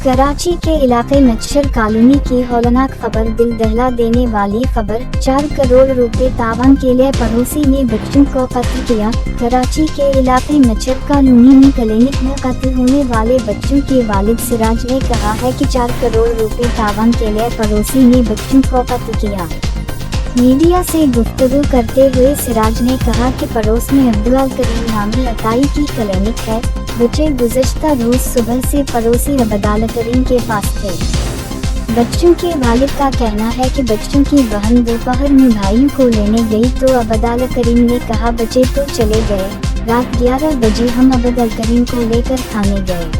कराची के इलाके मच्छर कॉलोनी की हौलनाक खबर, दिल दहला देने वाली खबर। 4 करोड़ रुपए तावान के लिए पड़ोसी ने बच्चों को कत्ल किया। कराची के इलाके मच्छर कॉलोनी में क्लिनिक में कत्ल होने वाले बच्चों के वालिद सिराज ने कहा है कि 4 करोड़ रुपए तावान के लिए पड़ोसी ने बच्चों को कत्ल किया। मीडिया से गुफ्तगू करते हुए सिराज ने कहा कि पड़ोस में अब्दुल करीम नामी अताई की क्लिनिक है। बच्चे गुज़श्ता रोज सुबह से पड़ोसी अब्दुल करीम के पास थे। बच्चों के वालिद का कहना है कि बच्चों की बहन दोपहर में भाइयों को लेने गई तो अब्दुल करीम ने कहा बच्चे तो चले गए। रात 11 बजे हम अब्दुल करीम को लेकर थाने गए।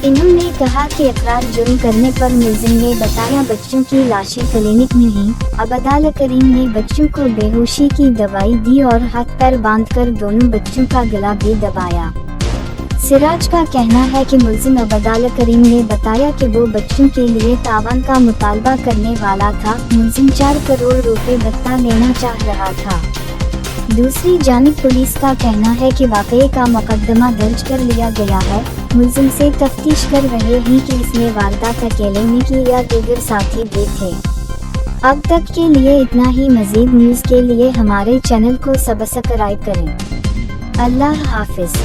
इन्होंने कहा कि इकरार जुर्म करने पर मुलजिम ने बताया बच्चों की लाशें क्लिनिक में हैं। अब्दुल करीम ने बच्चों को बेहोशी की दवाई दी और हाथ पैर बांधकर दोनों बच्चों का गला भी दबाया। सिराज का कहना है कि मुलजिम अब्दुल करीम ने बताया कि वो बच्चों के लिए तावान का मुतालबा करने वाला था। मुलजिम 4 करोड़ रुपए भत्ता लेना चाह रहा था। दूसरी जानिब पुलिस का कहना है कि वाक़ये का मुकदमा दर्ज कर लिया गया है। मुलजिम से तफ्तीश कर रहे हैं कि इसने वारदात अकेले में की या दीगर साथी भी थे। अब तक के लिए इतना ही। मज़ीद न्यूज़ के लिए हमारे चैनल को सब्सक्राइब करें। अल्लाह हाफिज़।